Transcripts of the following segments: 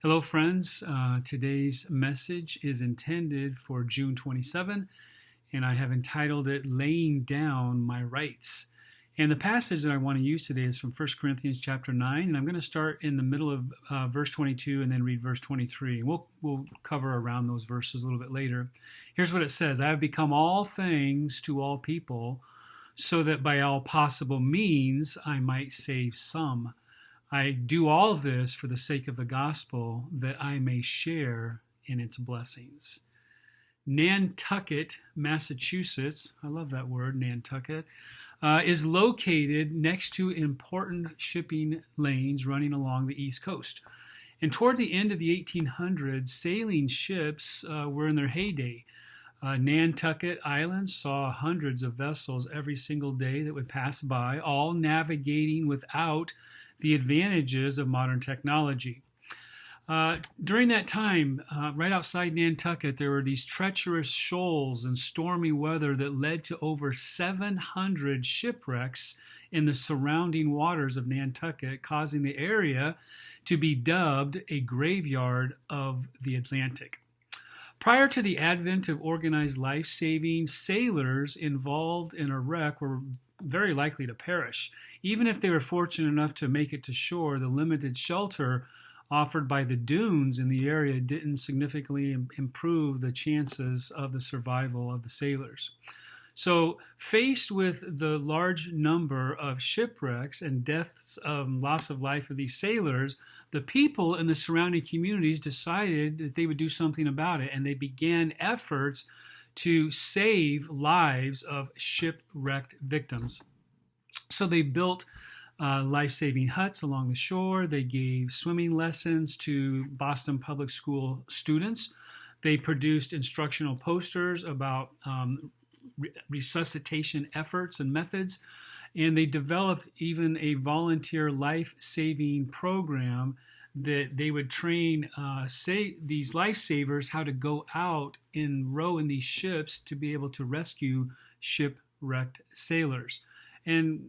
Hello, friends. Today's message is intended for June 27, and I have entitled it Laying Down My Rights. And the passage that I want to use today is from 1 Corinthians chapter 9, and I'm going to start in the middle of verse 22 and then read verse 23. We'll cover around those verses a little bit later. Here's what it says: I have become all things to all people, so that by all possible means I might save some. I do all this for the sake of the gospel, that I may share in its blessings. Nantucket, Massachusetts, I love that word, Nantucket, is located next to important shipping lanes running along the East Coast. And toward the end of the 1800s, sailing ships were in their heyday. Nantucket Island saw hundreds of vessels every single day that would pass by, all navigating without the advantages of modern technology. During that time, right outside Nantucket, there were these treacherous shoals and stormy weather that led to over 700 shipwrecks in the surrounding waters of Nantucket, causing the area to be dubbed a graveyard of the Atlantic. Prior to the advent of organized life-saving, sailors involved in a wreck were very likely to perish. Even if they were fortunate enough to make it to shore, the limited shelter offered by the dunes in the area didn't significantly improve the chances of the survival of the sailors. So, faced with the large number of shipwrecks and deaths of loss of life of these sailors, the people in the surrounding communities decided that they would do something about it, and they began efforts to save lives of shipwrecked victims. So they built life-saving huts along the shore. They gave swimming lessons to Boston Public School students. They produced instructional posters about resuscitation efforts and methods. And they developed even a volunteer life-saving program that they would train these lifesavers how to go out and row in these ships to be able to rescue shipwrecked sailors. And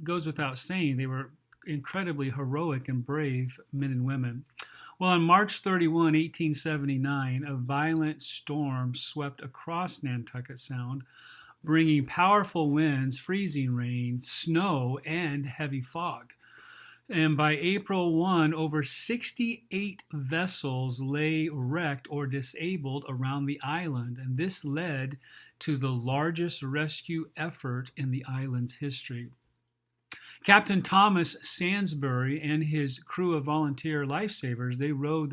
goes without saying, they were incredibly heroic and brave men and women. Well, on March 31, 1879, a violent storm swept across Nantucket Sound, bringing powerful winds, freezing rain, snow, and heavy fog. And by April 1, over 68 vessels lay wrecked or disabled around the island, and this led to the largest rescue effort in the island's history. Captain Thomas Sansbury and his crew of volunteer lifesavers, they rowed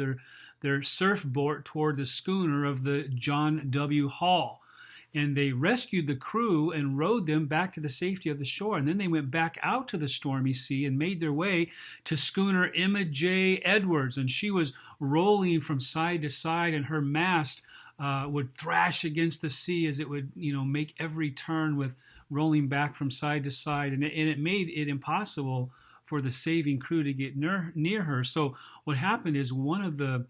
their surfboat toward the schooner of the John W. Hall. And they rescued the crew and rowed them back to the safety of the shore. And then they went back out to the stormy sea and made their way to schooner Emma J. Edwards. And she was rolling from side to side, and her mast would thrash against the sea as it would, make every turn with rolling back from side to side. And it made it impossible for the saving crew to get near her. So what happened is one of the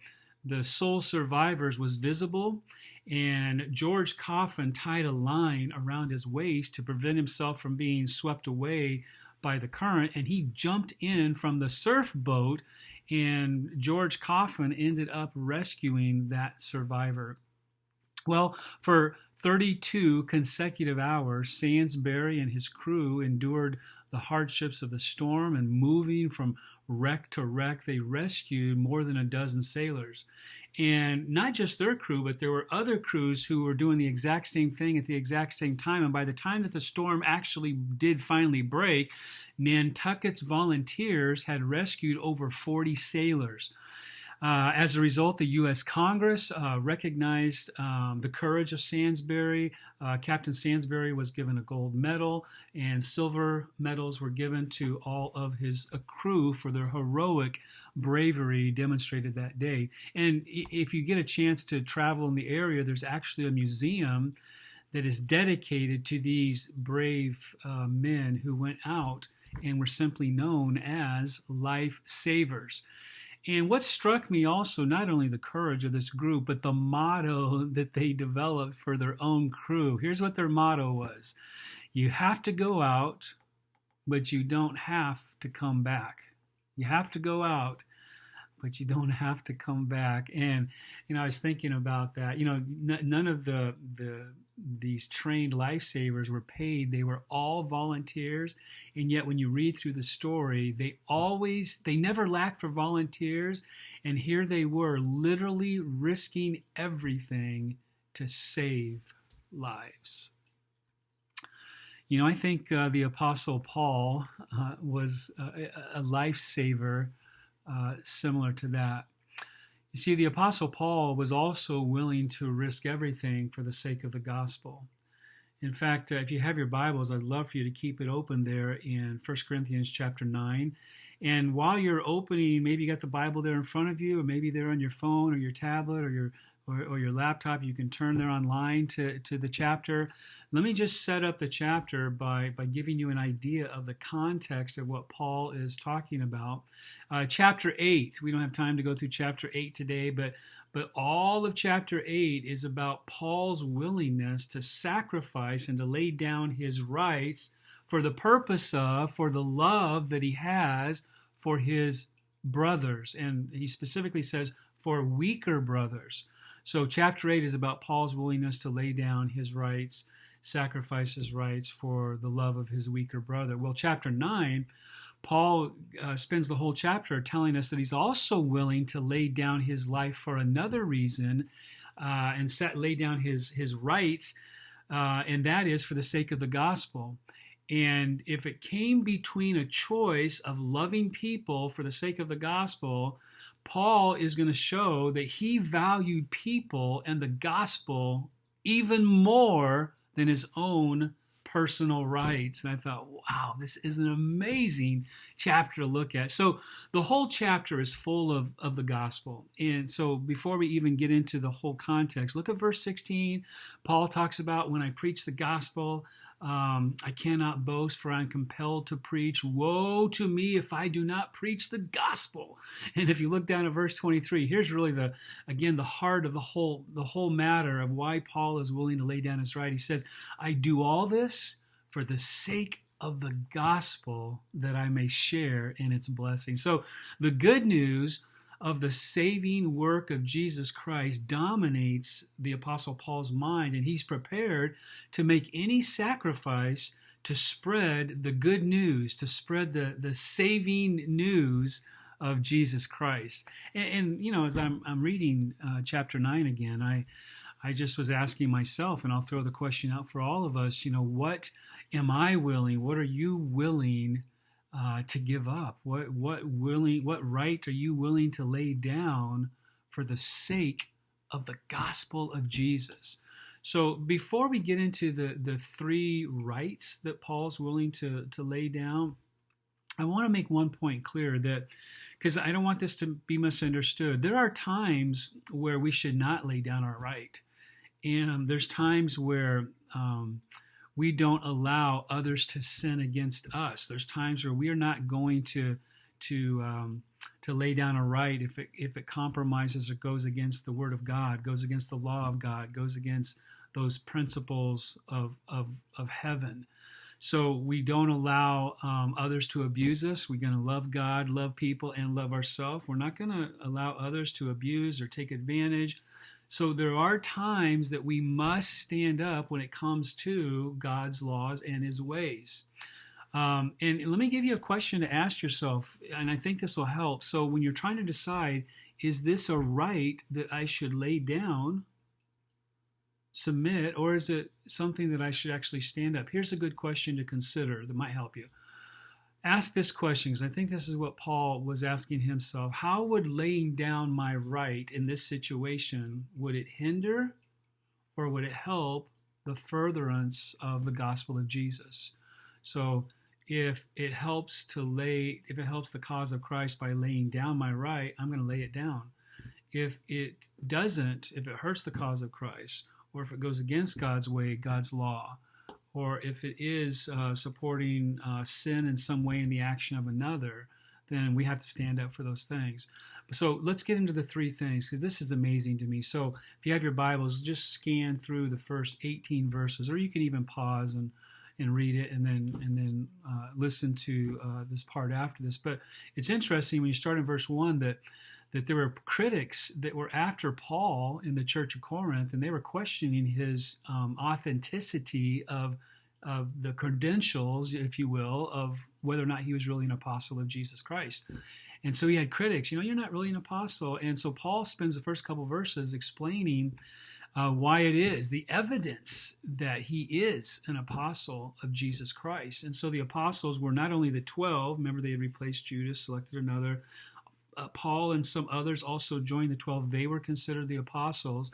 sole survivors was visible, and George Coffin tied a line around his waist to prevent himself from being swept away by the current, and he jumped in from the surf boat, and George Coffin ended up rescuing that survivor. Well, for 32 consecutive hours, Sansbury and his crew endured the hardships of the storm, and moving from wreck to wreck, they rescued more than a dozen sailors. And not just their crew, but there were other crews who were doing the exact same thing at the exact same time. And by the time that the storm actually did finally break, Nantucket's volunteers had rescued over 40 sailors. As a result, the U.S. Congress recognized the courage of Sansbury. Captain Sansbury was given a gold medal, and silver medals were given to all of his crew for their heroic bravery demonstrated that day. And if you get a chance to travel in the area, there's actually a museum that is dedicated to these brave men who went out and were simply known as lifesavers. And what struck me also, not only the courage of this group, but the motto that they developed for their own crew. Here's what their motto was: you have to go out, but you don't have to come back. You have to go out, but you don't have to come back. And I was thinking about that. None of these trained lifesavers were paid. They were all volunteers. And yet when you read through the story, they never lacked for volunteers. And here they were, literally risking everything to save lives. I think the Apostle Paul was a lifesaver similar to that. You see, the Apostle Paul was also willing to risk everything for the sake of the gospel. In fact, if you have your Bibles, I'd love for you to keep it open there in 1 Corinthians chapter 9. And while you're opening, maybe you got the Bible there in front of you, or maybe they're on your phone or your tablet or your laptop. You can turn there online to the chapter. Let me just set up the chapter by giving you an idea of the context of what Paul is talking about. Chapter 8, we don't have time to go through chapter 8 today, but all of chapter 8 is about Paul's willingness to sacrifice and to lay down his rights for the purpose of, for the love that he has for his brothers. And he specifically says, for weaker brothers. So chapter 8 is about Paul's willingness to lay down his rights, sacrifice his rights for the love of his weaker brother. Well, chapter 9, Paul spends the whole chapter telling us that he's also willing to lay down his life for another reason and lay down his rights, and that is for the sake of the gospel. And if it came between a choice of loving people for the sake of the gospel, Paul is going to show that he valued people and the gospel even more than his own personal rights. And I thought, wow, this is an amazing chapter to look at. So the whole chapter is full of the gospel. And so before we even get into the whole context, look at verse 16. Paul talks about, when I preach the gospel, I cannot boast, for I am compelled to preach. Woe to me if I do not preach the gospel. And if you look down at verse 23, here's really the heart of the whole matter of why Paul is willing to lay down his right. He says, I do all this for the sake of the gospel, that I may share in its blessing. So the good news of the saving work of Jesus Christ dominates the Apostle Paul's mind, and he's prepared to make any sacrifice to spread the good news, to spread the saving news of Jesus Christ. And as I'm reading chapter 9 again, I just was asking myself, and I'll throw the question out for all of us, what am I willing? What are you willing to give up? What right are you willing to lay down for the sake of the gospel of Jesus? So before we get into the three rights that Paul's willing to lay down, I want to make one point clear, that because I don't want this to be misunderstood. There are times where we should not lay down our right. And there's times where we don't allow others to sin against us. There's times where we are not going to lay down a right if it compromises or goes against the Word of God, goes against the law of God, goes against those principles of heaven. So we don't allow others to abuse us. We're going to love God, love people, and love ourselves. We're not going to allow others to abuse or take advantage. So there are times that we must stand up when it comes to God's laws and his ways. And let me give you a question to ask yourself, and I think this will help. So when you're trying to decide, is this a right that I should lay down, submit, or is it something that I should actually stand up? Here's a good question to consider that might help you. Ask this question, because I think this is what Paul was asking himself. How would laying down my right in this situation, would it hinder or would it help the furtherance of the gospel of Jesus? So if it helps the cause of Christ by laying down my right, I'm going to lay it down. If it doesn't, if it hurts the cause of Christ, or if it goes against God's way, God's law, or if it is supporting sin in some way in the action of another, then we have to stand up for those things. So let's get into the three things, because this is amazing to me. So if you have your Bibles, just scan through the first 18 verses, or you can even pause and read it and then listen to this part after this. But it's interesting when you start in verse 1 that there were critics that were after Paul in the church of Corinth, and they were questioning his authenticity of the credentials, if you will, of whether or not he was really an apostle of Jesus Christ. And so he had critics, you're not really an apostle. And so Paul spends the first couple verses explaining why it is, the evidence that he is an apostle of Jesus Christ. And so the apostles were not only the 12, remember they had replaced Judas, selected another. Paul and some others also joined the 12. They were considered the apostles.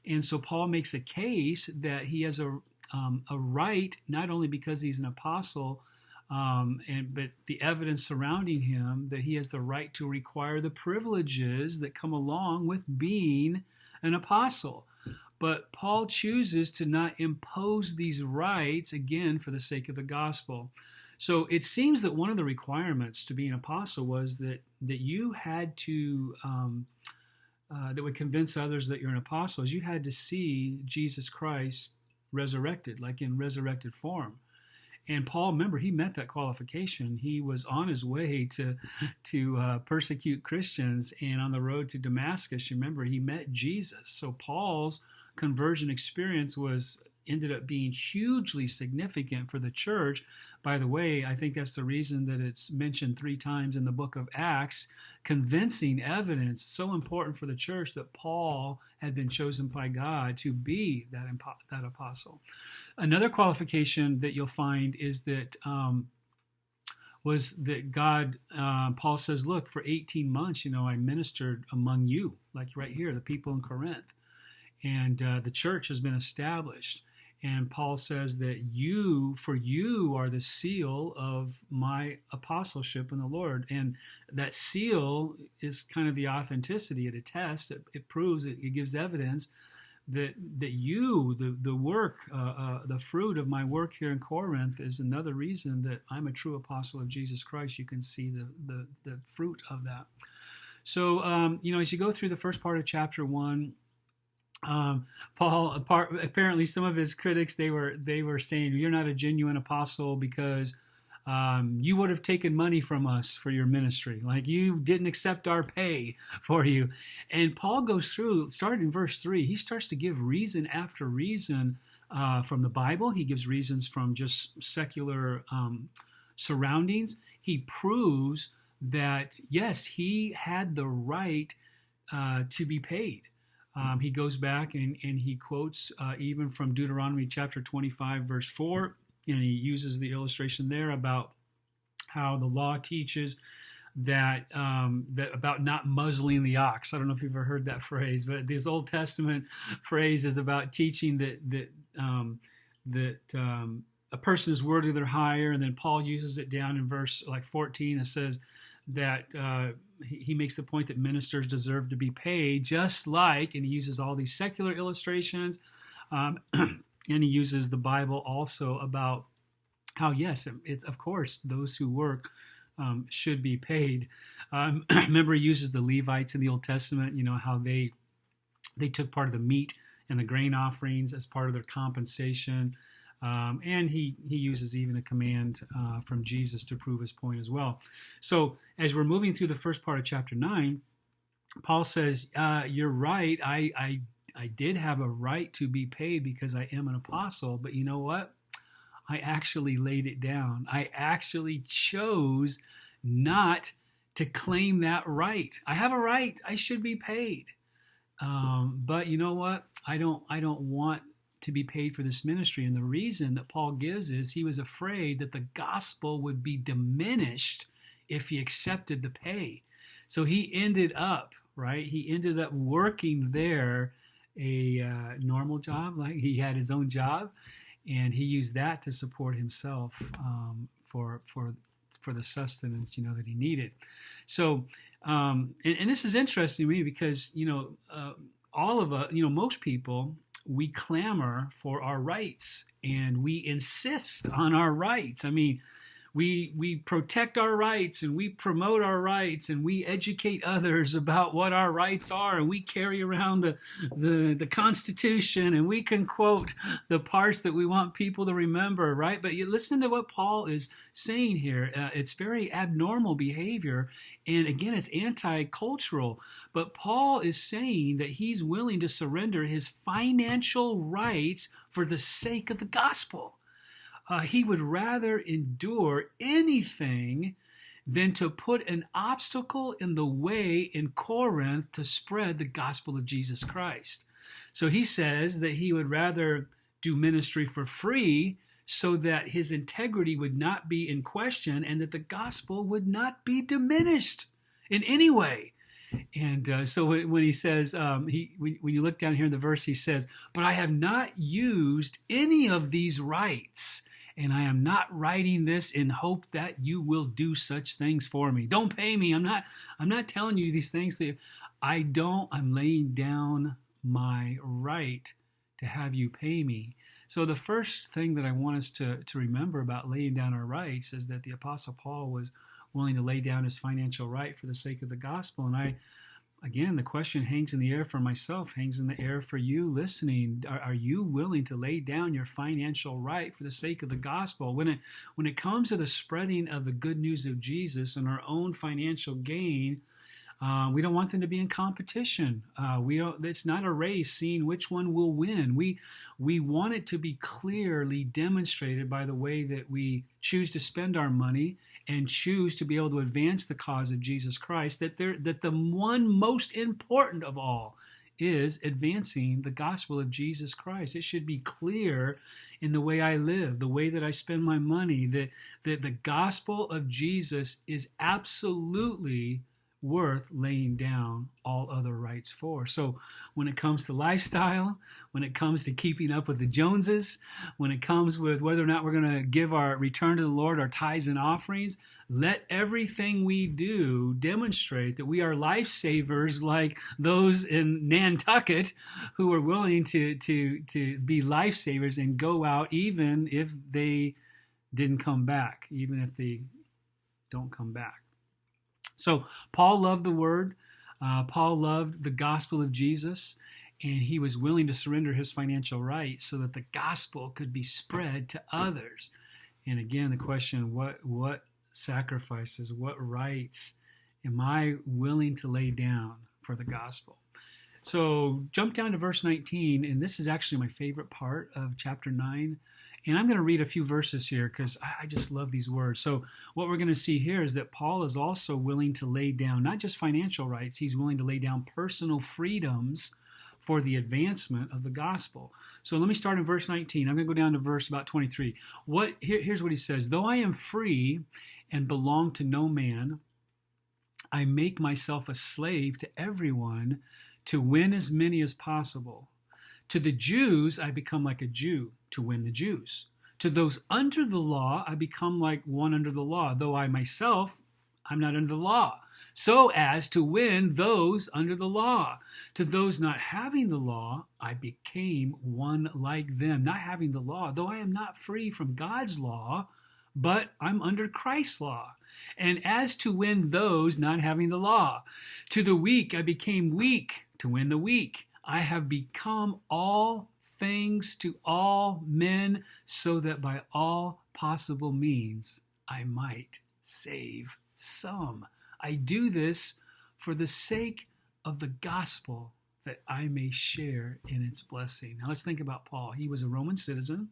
And so Paul makes a case that he has a right, not only because he's an apostle, but the evidence surrounding him, that he has the right to require the privileges that come along with being an apostle. But Paul chooses to not impose these rights, again, for the sake of the gospel. So it seems that one of the requirements to be an apostle was that you had to, that would convince others that you're an apostle, is you had to see Jesus Christ resurrected, like in resurrected form. And Paul, remember, he met that qualification. He was on his way to persecute Christians, and on the road to Damascus, you remember, he met Jesus. So Paul's conversion experience ended up being hugely significant for the church. By the way, I think that's the reason that it's mentioned 3 times in the book of Acts. Convincing evidence, so important for the church that Paul had been chosen by God to be that apostle. Another qualification that you'll find is that was that God, Paul says, look, for 18 months, I ministered among you, like right here, the people in Corinth. And the church has been established. And Paul says that you are the seal of my apostleship in the Lord. And that seal is kind of the authenticity. It attests, it proves, it gives evidence that you, the work, the fruit of my work here in Corinth is another reason that I'm a true apostle of Jesus Christ. You can see the fruit of that. So, as you go through the first part of chapter 1, Paul, apparently some of his critics, they were saying, you're not a genuine apostle because you would have taken money from us for your ministry. Like, you didn't accept our pay for you. And Paul goes through, starting in verse 3, he starts to give reason after reason from the Bible. He gives reasons from just secular surroundings. He proves that, yes, he had the right to be paid. He goes back and he quotes even from Deuteronomy chapter 25, verse 4, and he uses the illustration there about how the law teaches that about not muzzling the ox. I don't know if you've ever heard that phrase, but this Old Testament phrase is about teaching that a person is worthy of their hire, and then Paul uses it down in verse 14. It says that he makes the point that ministers deserve to be paid, just like, and he uses all these secular illustrations, and he uses the Bible also about how, yes, it's of course those who work should be paid. Remember, he uses the Levites in the Old Testament, how they took part of the meat and the grain offerings as part of their compensation. And he uses even a command from Jesus to prove his point as well. So as we're moving through the first part of chapter 9, Paul says, you're right, I did have a right to be paid because I am an apostle, but you know what? I actually laid it down. I actually chose not to claim that right. I have a right. I should be paid. But you know what? I don't want to be paid for this ministry. And the reason that Paul gives is he was afraid that the gospel would be diminished if he accepted the pay. So he ended up working there a normal job, like he had his own job, and he used that to support himself for the sustenance that he needed. So and this is interesting to me because all of us, most people, we clamor for our rights and we insist on our rights. I mean, we protect our rights and we promote our rights and we educate others about what our rights are, and we carry around the Constitution, and we can quote the parts that we want people to remember, right? But you listen to what Paul is saying here. It's very abnormal behavior, and again, it's anti-cultural. But Paul is saying that he's willing to surrender his financial rights for the sake of the gospel. He would rather endure anything than to put an obstacle in the way in Corinth to spread the gospel of Jesus Christ. So he says that he would rather do ministry for free so that his integrity would not be in question and that the gospel would not be diminished in any way. And so when he says, when you look down here in the verse, he says, "But I have not used any of these rights, and I am not writing this in hope that you will do such things for me." Don't pay me. I'm not telling you these things. I'm laying down my right to have you pay me. So the first thing that I want us to remember about laying down our rights is that the Apostle Paul was willing to lay down his financial right for the sake of the gospel. And again, the question hangs in the air for myself, hangs in the air for you listening. Are you willing to lay down your financial right for the sake of the gospel? When it comes to the spreading of the good news of Jesus and our own financial gain, we don't want them to be in competition. It's not a race seeing which one will win. We want it to be clearly demonstrated by the way that we choose to spend our money and choose to be able to advance the cause of Jesus Christ, that the one most important of all is advancing the gospel of Jesus Christ. It should be clear in the way I live, the way that I spend my money, that the gospel of Jesus is absolutely worth laying down all other rights for. So when it comes to lifestyle, when it comes to keeping up with the Joneses, when it comes with whether or not we're going to give our return to the Lord, our tithes and offerings, let everything we do demonstrate that we are lifesavers like those in Nantucket who are willing to be lifesavers and go out even if they didn't come back, even if they don't come back. So Paul loved the word. Paul loved the gospel of Jesus, and he was willing to surrender his financial rights so that the gospel could be spread to others. And again, the question, what sacrifices, what rights am I willing to lay down for the gospel? So jump down to verse 19, and this is actually my favorite part of chapter 9. And I'm going to read a few verses here because I just love these words. So what we're going to see here is that Paul is also willing to lay down not just financial rights, he's willing to lay down personal freedoms for the advancement of the gospel. So let me start in verse 19. I'm going to go down to verse about 23. Here's what he says. "Though I am free and belong to no man, I make myself a slave to everyone to win as many as possible. To the Jews, I become like a Jew to win the Jews. To those under the law, I become like one under the law, though I myself, I'm not under the law, so as to win those under the law. To those not having the law, I became one like them, not having the law, though I am not free from God's law, but I'm under Christ's law. And as to win those not having the law, to the weak, I became weak to win the weak. I have become all things to all men, so that by all possible means I might save some. I do this for the sake of the gospel, that I may share in its blessing." Now let's think about Paul. He was a Roman citizen.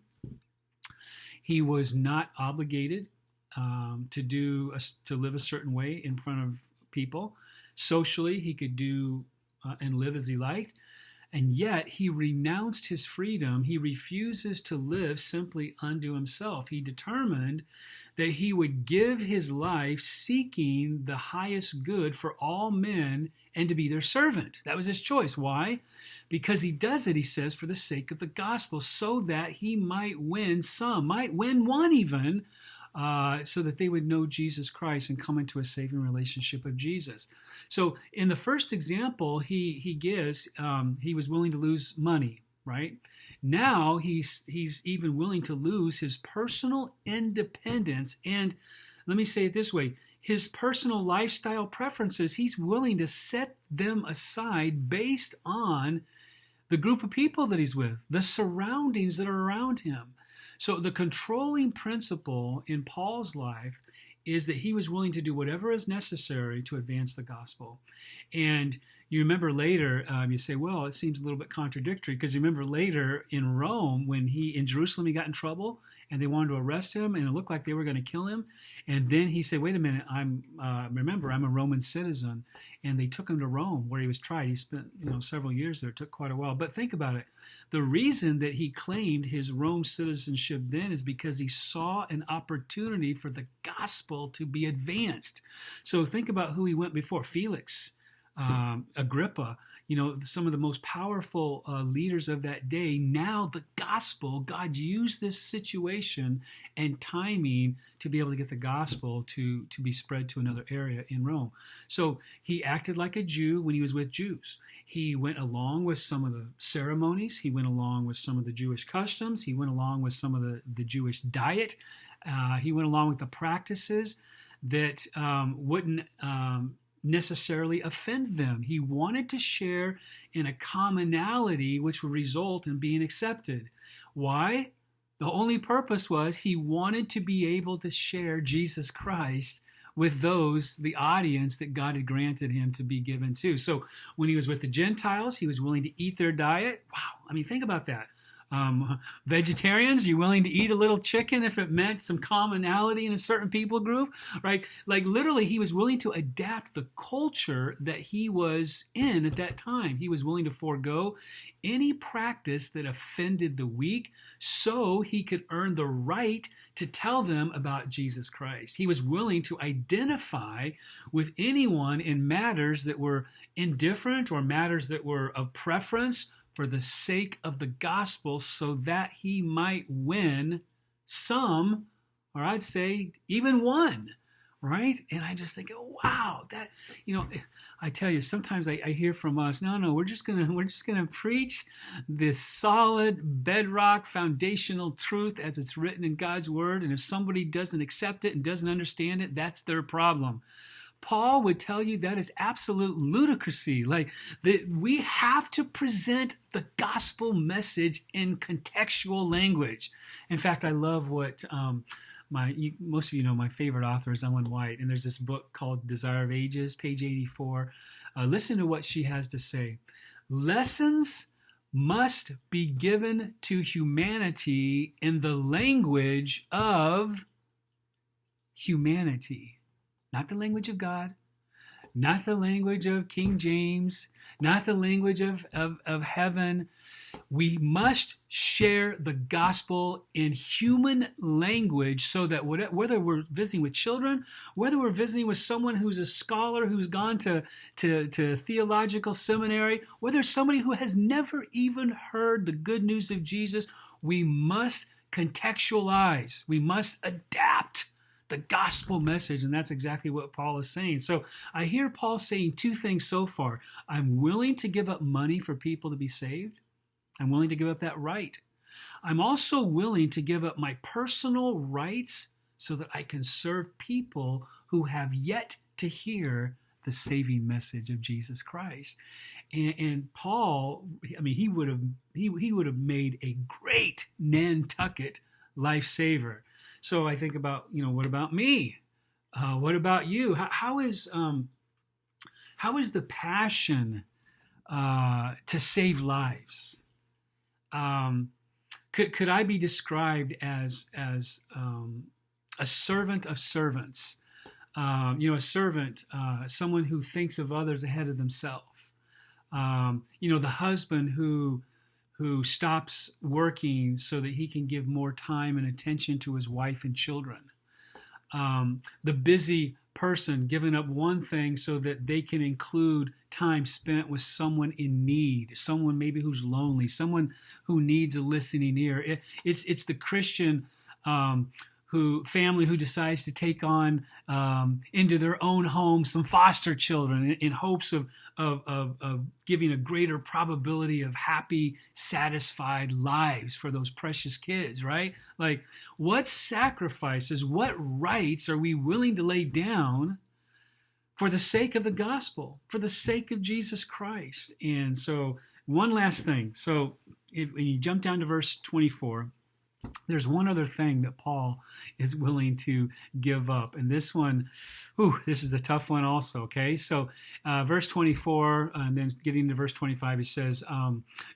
He was not obligated to live a certain way in front of people. Socially, he could do and live as he liked. And yet he renounced his freedom. He refuses to live simply unto himself. He determined that he would give his life seeking the highest good for all men and to be their servant. That was his choice. Why? Because he does it, he says, for the sake of the gospel, so that he might win some, might win one even, so that they would know Jesus Christ and come into a saving relationship with Jesus. So in the first example he gives, he was willing to lose money, right? Now he's even willing to lose his personal independence, and let me say it this way, his personal lifestyle preferences. He's willing to set them aside based on the group of people that he's with, the surroundings that are around him. So the controlling principle in Paul's life is that he was willing to do whatever is necessary to advance the gospel. And you remember later, you say, well, it seems a little bit contradictory, because you remember later in Rome, when in Jerusalem, he got in trouble and they wanted to arrest him and it looked like they were going to kill him. And then he said, wait a minute, remember, I'm a Roman citizen. And they took him to Rome where he was tried. He spent, several years there. It took quite a while. But think about it. The reason that he claimed his Rome citizenship then is because he saw an opportunity for the gospel to be advanced. So think about who he went before. Felix, Agrippa, some of the most powerful leaders of that day. Now the gospel, God used this situation and timing to be able to get the gospel to be spread to another area in Rome. So he acted like a Jew when he was with Jews. He went along with some of the ceremonies. He went along with some of the Jewish customs. He went along with some of the Jewish diet. He went along with the practices that wouldn't necessarily offend them. He wanted to share in a commonality which would result in being accepted. Why? The only purpose was he wanted to be able to share Jesus Christ with those, the audience that God had granted him to be given to. So when he was with the Gentiles, he was willing to eat their diet. Wow, I mean, think about that. Vegetarians, you willing to eat a little chicken if it meant some commonality in a certain people group, right? Like literally, he was willing to adapt the culture that he was in at that time. He was willing to forego any practice that offended the weak so he could earn the right to tell them about Jesus Christ. He was willing to identify with anyone in matters that were indifferent or matters that were of preference for the sake of the gospel, so that he might win some, or I'd say even one, right? And I just think, oh, wow, that, I tell you, sometimes I hear from us, no, we're just gonna preach this solid bedrock foundational truth as it's written in God's word, and if somebody doesn't accept it and doesn't understand it, that's their problem. Paul would tell you that is absolute ludicrousy. Like that, we have to present the gospel message in contextual language. In fact, I love what most of you know my favorite author is Ellen White, and there's this book called Desire of Ages, page 84. Listen to what she has to say. Lessons must be given to humanity in the language of humanity. Not the language of God, not the language of King James, not the language of heaven. We must share the gospel in human language so that whether we're visiting with children, whether we're visiting with someone who's a scholar who's gone to theological seminary, whether somebody who has never even heard the good news of Jesus, we must contextualize. We must adapt the gospel message, and that's exactly what Paul is saying. So I hear Paul saying two things so far. I'm willing to give up money for people to be saved. I'm willing to give up that right. I'm also willing to give up my personal rights so that I can serve people who have yet to hear the saving message of Jesus Christ. And Paul, I mean, he would have made a great Nantucket lifesaver. So I think about, what about me? What about you? How is the passion to save lives? Could I be described as a servant of servants? A servant, someone who thinks of others ahead of themselves. The husband who stops working so that he can give more time and attention to his wife and children. The busy person giving up one thing so that they can include time spent with someone in need, someone maybe who's lonely, someone who needs a listening ear. It's the Christian family who decides to take on into their own home some foster children in hopes of giving a greater probability of happy, satisfied lives for those precious kids, right? Like, what sacrifices, what rights are we willing to lay down for the sake of the gospel, for the sake of Jesus Christ? And so, one last thing. So, when you jump down to verse 24, there's one other thing that Paul is willing to give up. And this one, this is a tough one also, okay? So verse 24, and then getting to verse 25, he says,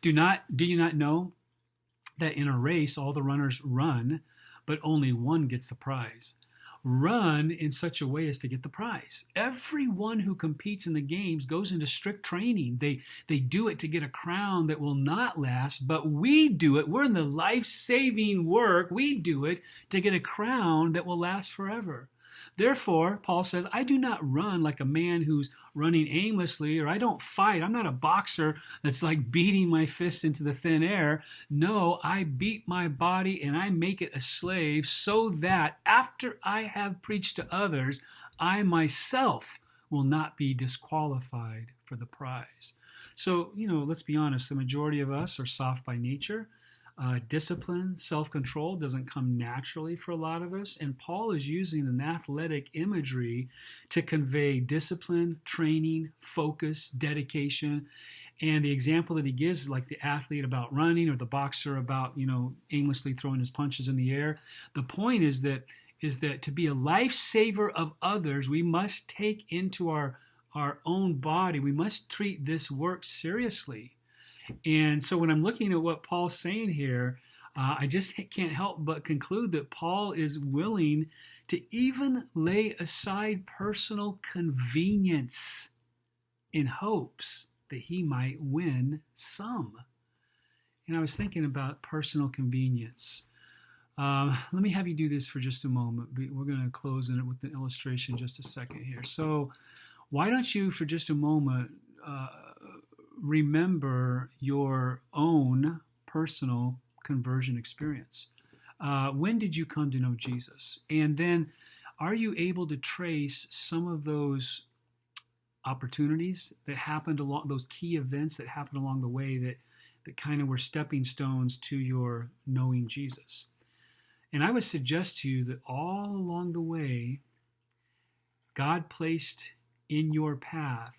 do you not know that in a race all the runners run, but only one gets the prize? Run in such a way as to get the prize. Everyone who competes in the games goes into strict training. They do it to get a crown that will not last, but we do it. We're in the life-saving work. We do it to get a crown that will last forever. Therefore, Paul says, I do not run like a man who's running aimlessly, or I don't fight. I'm not a boxer that's like beating my fists into the thin air. No, I beat my body and I make it a slave so that after I have preached to others, I myself will not be disqualified for the prize. So, let's be honest, the majority of us are soft by nature. Discipline, self-control doesn't come naturally for a lot of us. And Paul is using an athletic imagery to convey discipline, training, focus, dedication. And the example that he gives is like the athlete about running or the boxer about, aimlessly throwing his punches in the air. The point is that to be a lifesaver of others, we must take into our own body, we must treat this work seriously. And so when I'm looking at what Paul's saying here, I just can't help but conclude that Paul is willing to even lay aside personal convenience in hopes that he might win some. And I was thinking about personal convenience. Let me have you do this for just a moment. We're going to close in it with an illustration in just a second here. So why don't you, for just a moment, remember your own personal conversion experience. When did you come to know Jesus? And then are you able to trace some of those opportunities that happened along, those key events that happened along the way that kind of were stepping stones to your knowing Jesus? And I would suggest to you that all along the way, God placed in your path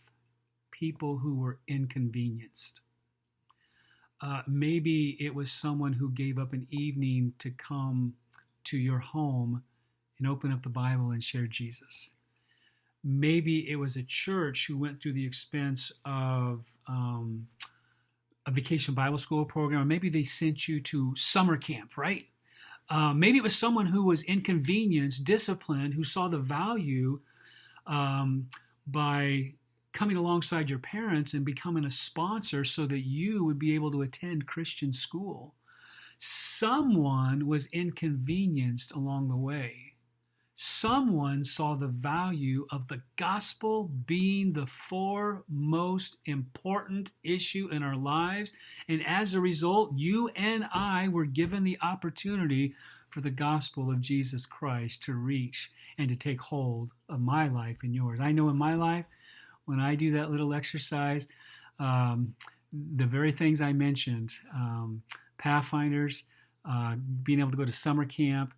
people who were inconvenienced. Maybe it was someone who gave up an evening to come to your home and open up the Bible and share Jesus. Maybe it was a church who went through the expense of a vacation Bible school program, or maybe they sent you to summer camp, right? Maybe it was someone who was inconvenienced, disciplined, who saw the value by coming alongside your parents and becoming a sponsor so that you would be able to attend Christian school. Someone was inconvenienced along the way. Someone saw the value of the gospel being the foremost important issue in our lives. And as a result, you and I were given the opportunity for the gospel of Jesus Christ to reach and to take hold of my life and yours. I know in my life, when I do that little exercise, the very things I mentioned, Pathfinders, being able to go to summer camp,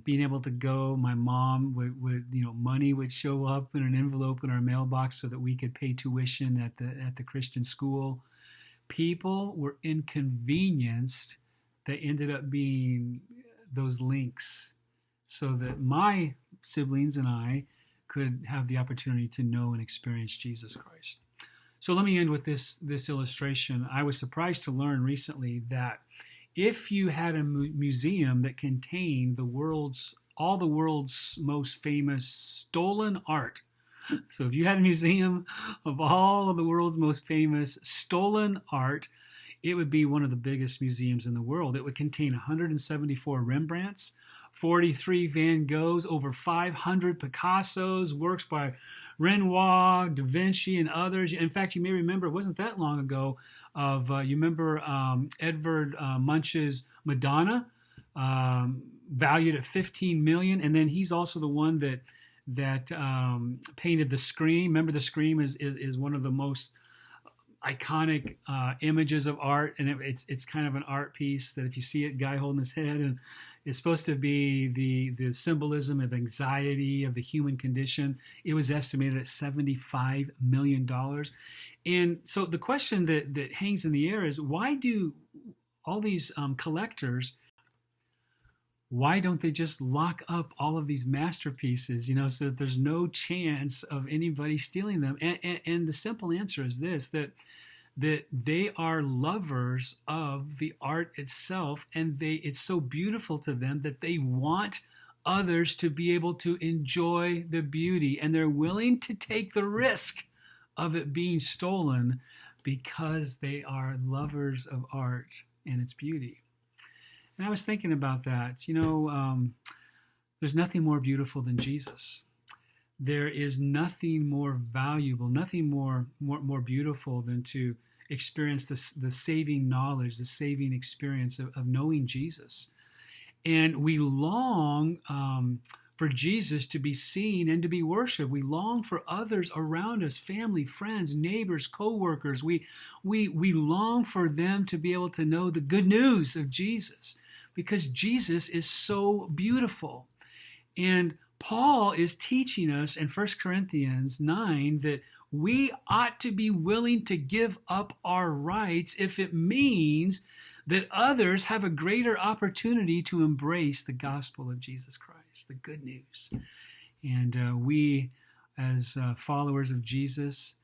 being able to go, my mom would money would show up in an envelope in our mailbox so that we could pay tuition at the Christian school. People were inconvenienced that ended up being those links so that my siblings and I could have the opportunity to know and experience Jesus Christ. So let me end with this illustration. I was surprised to learn recently that if you had a museum that contained all the world's most famous stolen art, so if you had a museum of all of the world's most famous stolen art, it would be one of the biggest museums in the world. It would contain 174 Rembrandts, 43 Van Goghs, over 500 Picassos, works by Renoir, Da Vinci, and others. In fact, you may remember, it wasn't that long ago, you remember Edvard Munch's Madonna, valued at 15 million. And then he's also the one that painted the Scream. Remember, the Scream is one of the most iconic images of art, and it's kind of an art piece that if you see it, guy holding his head, and it's supposed to be the symbolism of anxiety of the human condition. It was estimated at $75 million. And so the question that hangs in the air is, why do all these collectors, why don't they just lock up all of these masterpieces, so that there's no chance of anybody stealing them? And the simple answer is this, that they are lovers of the art itself, and it's so beautiful to them that they want others to be able to enjoy the beauty, and they're willing to take the risk of it being stolen because they are lovers of art and its beauty. And I was thinking about that. There's nothing more beautiful than Jesus. There is nothing more valuable, nothing more beautiful than to experience the saving knowledge, the saving experience of knowing Jesus. And we long for Jesus to be seen and to be worshiped. We long for others around us, family, friends, neighbors, co-workers. We long for them to be able to know the good news of Jesus, because Jesus is so beautiful. And Paul is teaching us in 1 Corinthians 9 that we ought to be willing to give up our rights if it means that others have a greater opportunity to embrace the gospel of Jesus Christ, the good news. And we, as followers of Jesus,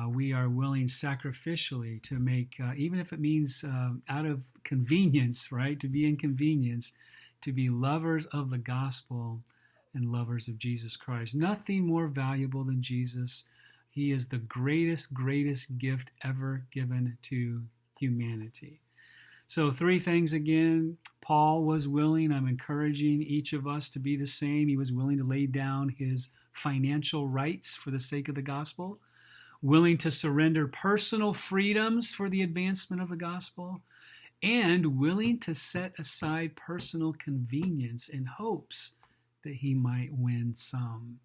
we are willing sacrificially to make, even if it means out of convenience, right, to be inconvenienced, to be lovers of the gospel and lovers of Jesus Christ. Nothing more valuable than Jesus. He is the greatest gift ever given to humanity. So 3 things again. Paul was willing. I'm encouraging each of us to be the same. He was willing to lay down his financial rights for the sake of the gospel, willing to surrender personal freedoms for the advancement of the gospel, and willing to set aside personal convenience in hopes that he might win some.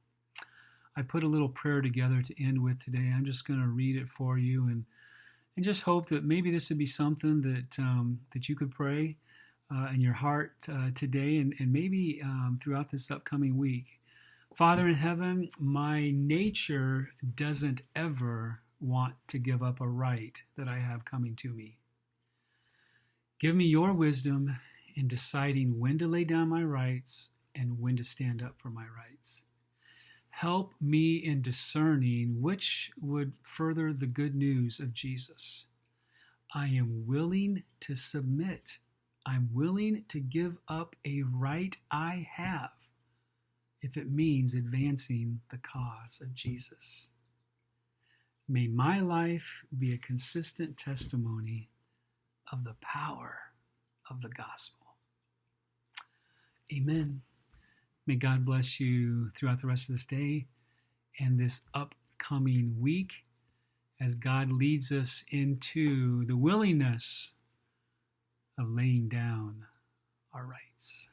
I put a little prayer together to end with today. I'm just going to read it for you and just hope that maybe this would be something that you could pray in your heart today and maybe throughout this upcoming week. Father in heaven, my nature doesn't ever want to give up a right that I have coming to me. Give me your wisdom in deciding when to lay down my rights and when to stand up for my rights. Help me in discerning which would further the good news of Jesus. I am willing to submit. I'm willing to give up a right I have if it means advancing the cause of Jesus. May my life be a consistent testimony of the power of the gospel. Amen. May God bless you throughout the rest of this day and this upcoming week as God leads us into the willingness of laying down our rights.